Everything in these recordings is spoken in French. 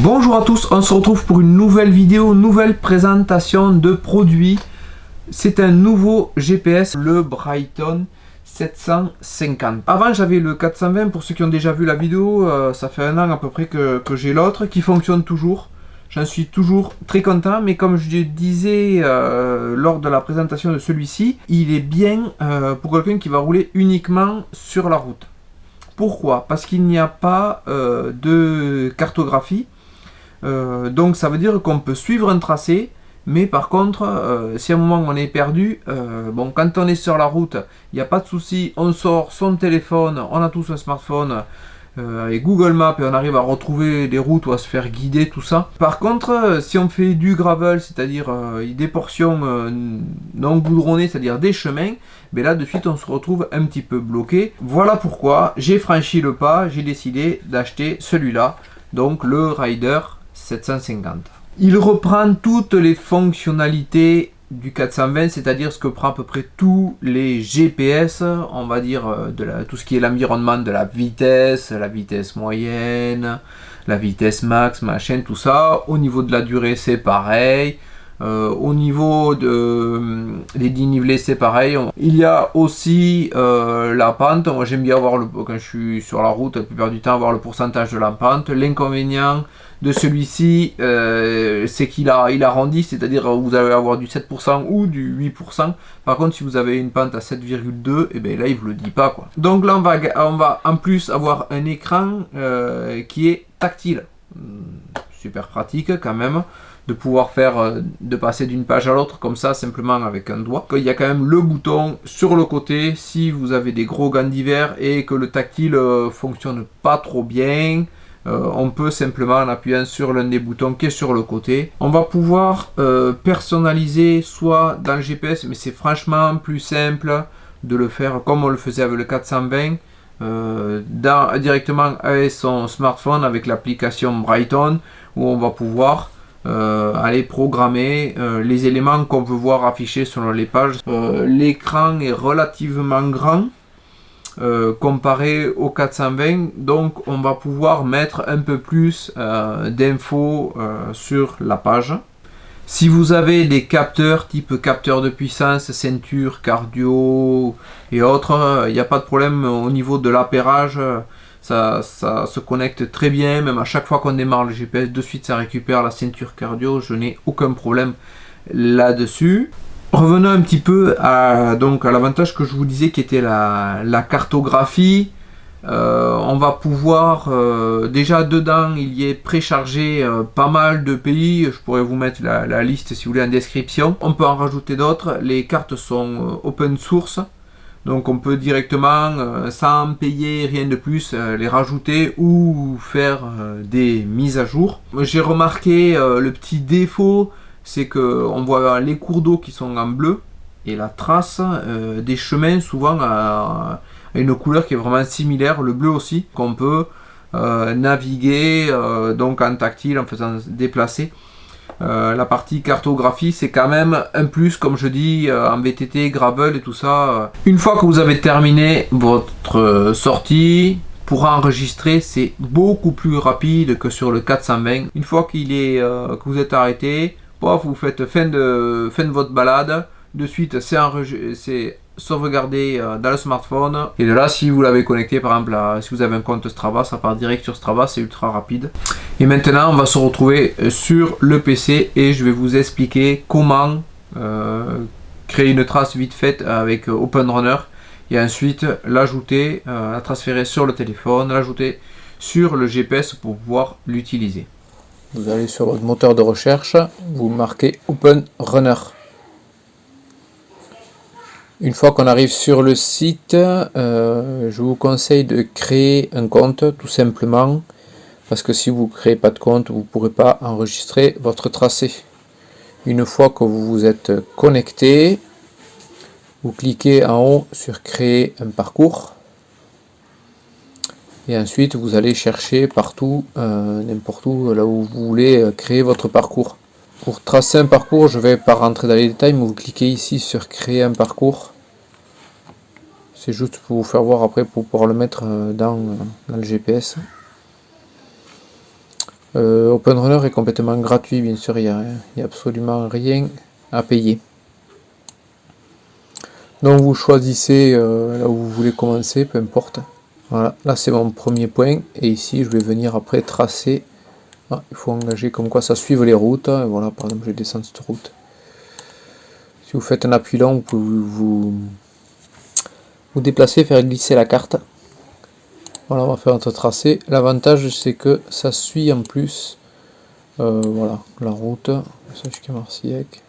Bonjour à tous, on se retrouve pour une nouvelle vidéo, nouvelle présentation de produit. C'est un nouveau GPS, le Brighton 750. Avant j'avais le 420, pour ceux qui ont déjà vu la vidéo, ça fait un an à peu près que j'ai l'autre, qui fonctionne toujours. J'en suis toujours très content, mais comme je disais lors de la présentation de celui-ci, il est bien pour quelqu'un qui va rouler uniquement sur la route. Pourquoi? Parce qu'il n'y a pas de cartographie. Donc ça veut dire qu'on peut suivre un tracé, mais par contre si à un moment on est perdu, bon, quand on est sur la route, il n'y a pas de souci, on sort son téléphone, on a tous un smartphone avec Google Maps et on arrive à retrouver des routes ou à se faire guider, tout ça. Par contre si on fait du gravel, c'est-à-dire des portions non goudronnées, c'est-à-dire des chemins, mais là de suite on se retrouve un petit peu bloqué. Voilà pourquoi j'ai franchi le pas, j'ai décidé d'acheter celui-là, donc le Rider 750. Il reprend toutes les fonctionnalités du 420, c'est-à-dire ce que prend à peu près tous les GPS, on va dire tout ce qui est l'environnement de la vitesse moyenne, la vitesse max, machin, tout ça. Au niveau de la durée, c'est pareil. Au niveau des dénivelés, c'est pareil. Il y a aussi la pente. Moi j'aime bien avoir quand je suis sur la route, la plupart du temps, avoir le pourcentage de la pente. L'inconvénient de celui-ci, c'est qu'il arrondit, c'est-à-dire vous allez avoir du 7% ou du 8%. Par contre, si vous avez une pente à 7,2, et bien là il vous le dit pas, quoi. Donc là on va en plus avoir un écran qui est tactile. Super pratique quand même de pouvoir de passer d'une page à l'autre comme ça simplement avec un doigt. Il y a quand même le bouton sur le côté si vous avez des gros gants d'hiver et que le tactile fonctionne pas trop bien. On peut simplement, en appuyant sur l'un des boutons qui est sur le côté, on va pouvoir personnaliser soit dans le GPS, mais c'est franchement plus simple de le faire comme on le faisait avec le 420, directement avec son smartphone, avec l'application Brighton, où on va pouvoir aller programmer les éléments qu'on veut voir affichés selon les pages. L'écran est relativement grand comparé au 420, donc on va pouvoir mettre un peu plus d'infos sur la page. Si vous avez des capteurs type capteur de puissance, ceinture, cardio et autres, il n'y a pas de problème au niveau de l'appairage. Ça se connecte très bien, même à chaque fois qu'on démarre le GPS, de suite ça récupère la ceinture cardio, je n'ai aucun problème là-dessus. Revenons un petit peu à l'avantage que je vous disais qui était la cartographie. On va pouvoir, déjà dedans il y est préchargé pas mal de pays, je pourrais vous mettre la liste si vous voulez en description. On peut en rajouter d'autres, les cartes sont open source. Donc on peut directement, sans payer rien de plus, les rajouter ou faire des mises à jour. J'ai remarqué le petit défaut, c'est qu'on voit les cours d'eau qui sont en bleu et la trace des chemins souvent a une couleur qui est vraiment similaire, le bleu aussi, qu'on peut naviguer donc en tactile en faisant déplacer. La partie cartographie c'est quand même un plus, comme je dis, en VTT, gravel et tout ça. Une fois que vous avez terminé votre sortie, pour enregistrer c'est beaucoup plus rapide que sur le 420. Une fois que vous êtes arrêté, vous faites fin de votre balade, de suite c'est sauvegardé dans le smartphone, et de là si vous l'avez connecté par exemple si vous avez un compte Strava, ça part direct sur Strava, c'est ultra rapide. Et maintenant on va se retrouver sur le PC et je vais vous expliquer comment créer une trace vite faite avec Open Runner et ensuite l'ajouter, la transférer sur le téléphone, l'ajouter sur le GPS pour pouvoir l'utiliser. Vous allez sur votre moteur de recherche, vous marquez Open Runner. Une fois qu'on arrive sur le site, je vous conseille de créer un compte tout simplement, parce que si vous ne créez pas de compte, vous ne pourrez pas enregistrer votre tracé. Une fois que vous vous êtes connecté, vous cliquez en haut sur créer un parcours. Et ensuite vous allez chercher partout, n'importe où, là où vous voulez créer votre parcours. Pour tracer un parcours, je ne vais pas rentrer dans les détails, mais vous cliquez ici sur créer un parcours. C'est juste pour vous faire voir après, pour pouvoir le mettre dans le GPS. OpenRunner est complètement gratuit, bien sûr, il n'y a absolument rien à payer. Donc vous choisissez là où vous voulez commencer, peu importe. Voilà, là c'est mon premier point, et ici je vais venir après tracer. Ah, il faut engager comme quoi ça suive les routes, et voilà, par exemple je descends cette route. Si vous faites un appui long, vous pouvez vous déplacer, faire glisser la carte. Voilà, on va faire notre tracé. L'avantage c'est que ça suit en plus voilà, la route, ça jusqu'à Marcillac.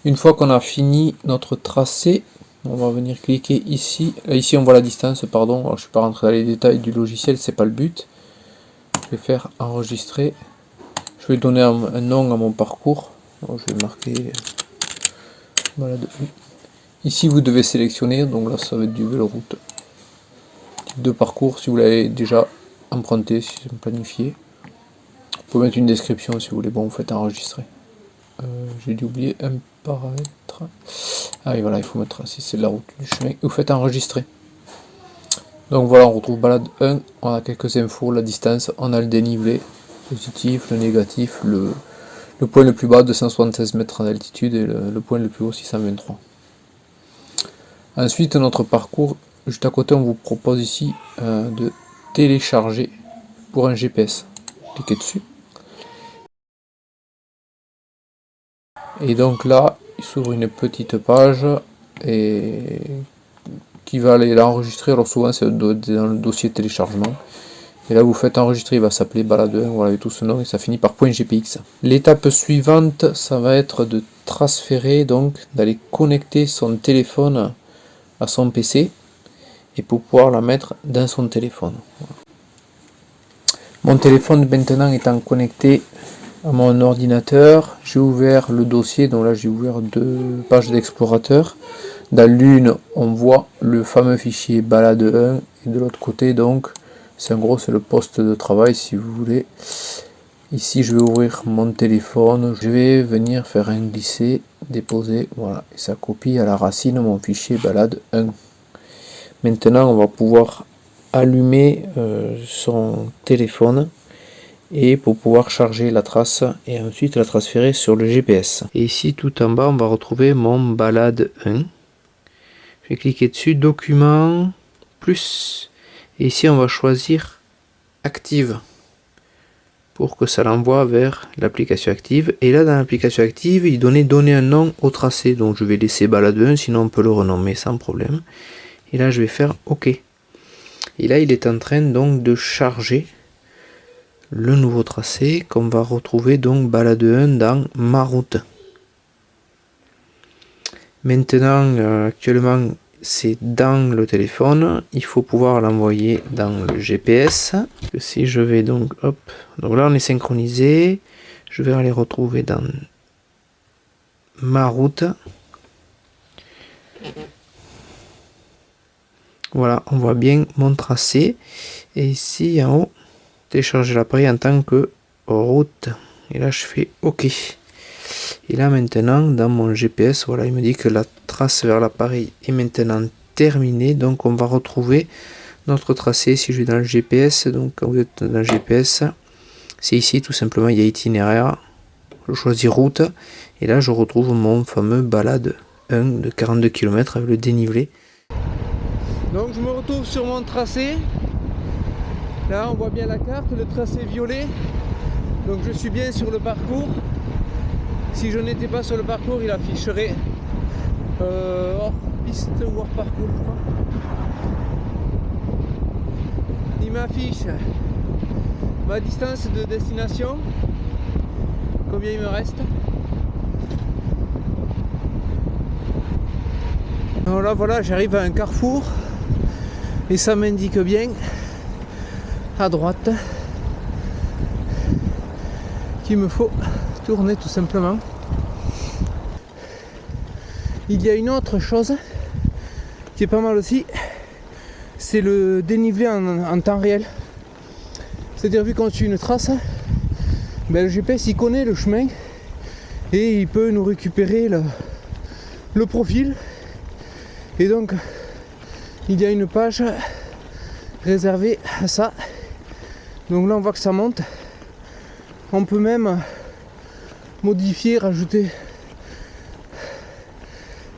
Une fois qu'on a fini notre tracé, on va venir cliquer ici. Ici on voit la distance, pardon. Alors, je ne suis pas rentré dans les détails du logiciel, c'est pas le but. Je vais faire enregistrer. Je vais donner un nom à mon parcours. Alors, je vais marquer balade. Ici vous devez sélectionner, donc là ça va être du vélo route. Type de parcours si vous l'avez déjà emprunté, si c'est planifié. Vous pouvez mettre une description si vous voulez. Bon, vous faites enregistrer. J'ai dû oublier un paramètre. Ah oui, voilà, il faut mettre, si c'est de la route du chemin, vous faites enregistrer. Donc voilà, on retrouve balade 1, on a quelques infos, la distance, on a le dénivelé, positif, le négatif, le point le plus bas 276 mètres d'altitude et le point le plus haut 623. Ensuite, notre parcours, juste à côté, on vous propose ici de télécharger pour un GPS. Cliquez dessus. Et donc là, il s'ouvre une petite page et qui va aller l'enregistrer. Alors souvent c'est dans le dossier téléchargement. Et là vous faites enregistrer, il va s'appeler balade 1, voilà, avec tout ce nom, et ça finit par .gpx. L'étape suivante, ça va être de transférer, donc d'aller connecter son téléphone à son PC et pour pouvoir la mettre dans son téléphone. Voilà. Mon téléphone maintenant étant connecté à mon ordinateur, j'ai ouvert le dossier, donc là j'ai ouvert deux pages d'explorateur. Dans l'une on voit le fameux fichier balade 1 et de l'autre côté donc c'est en gros c'est le poste de travail si vous voulez. Ici je vais ouvrir mon téléphone, je vais venir faire un glisser, déposer, voilà, et ça copie à la racine mon fichier balade 1. Maintenant on va pouvoir allumer son téléphone et pour pouvoir charger la trace et ensuite la transférer sur le GPS. Et ici tout en bas on va retrouver mon balade 1. Je vais cliquer dessus, document, plus, et ici on va choisir active pour que ça l'envoie vers l'application active. Et là dans l'application active il donner un nom au tracé, donc je vais laisser balade 1, sinon on peut le renommer sans problème. Et là je vais faire OK. Et là il est en train donc de charger le nouveau tracé qu'on va retrouver donc balade 1 dans ma route. Maintenant actuellement c'est dans le téléphone, il faut pouvoir l'envoyer dans le GPS. Si je vais donc hop, donc là on est synchronisé, je vais aller retrouver dans ma route. Voilà, on voit bien mon tracé et ici en haut télécharger l'appareil en tant que route et là je fais OK. Et là maintenant dans mon GPS, voilà, il me dit que la trace vers l'appareil est maintenant terminée, donc on va retrouver notre tracé. Si je vais dans le GPS, donc quand vous êtes dans le GPS, c'est ici tout simplement, il y a itinéraire, je choisis route et là je retrouve mon fameux balade 1 de 42 km avec le dénivelé. Donc je me retrouve sur mon tracé. Là on voit bien la carte, le tracé violet. Donc je suis bien sur le parcours. Si je n'étais pas sur le parcours, il afficherait hors piste ou hors parcours. Il m'affiche ma distance de destination, combien il me reste. Alors là voilà, j'arrive à un carrefour et ça m'indique bien à droite qu'il me faut tourner tout simplement. Il y a une autre chose qui est pas mal aussi, c'est le dénivelé en temps réel. C'est-à-dire, vu qu'on suit une trace, ben, le GPS il connaît le chemin et il peut nous récupérer le profil. Et donc il y a une page réservée à ça. Donc là on voit que ça monte. On peut même modifier, rajouter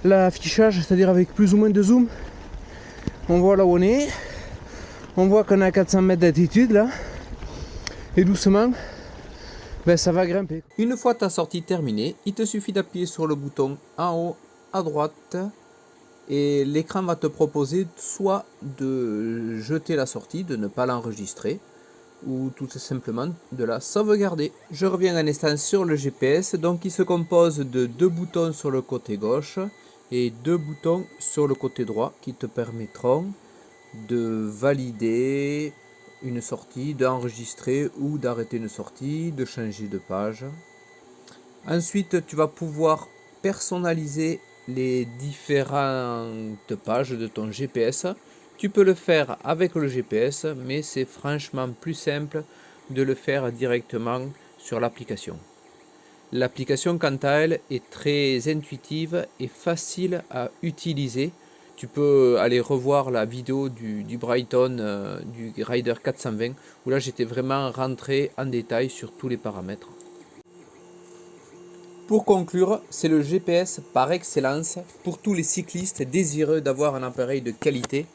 l'affichage, c'est-à-dire avec plus ou moins de zoom. On voit là où on est. On voit qu'on est à 400 mètres d'altitude là. Et doucement, ben, ça va grimper. Une fois ta sortie terminée, il te suffit d'appuyer sur le bouton en haut à droite et l'écran va te proposer soit de jeter la sortie, de ne pas l'enregistrer, ou tout simplement de la sauvegarder. Je reviens un instant sur le GPS, donc il se compose de 2 boutons sur le côté gauche et 2 boutons sur le côté droit qui te permettront de valider une sortie, d'enregistrer ou d'arrêter une sortie, de changer de page. Ensuite, tu vas pouvoir personnaliser les différentes pages de ton GPS. Tu peux le faire avec le GPS, mais c'est franchement plus simple de le faire directement sur l'application. L'application, quant à elle, est très intuitive et facile à utiliser. Tu peux aller revoir la vidéo du Brighton, du Rider 420, où là j'étais vraiment rentré en détail sur tous les paramètres. Pour conclure, c'est le GPS par excellence pour tous les cyclistes désireux d'avoir un appareil de qualité,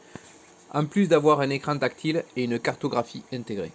en plus d'avoir un écran tactile et une cartographie intégrée.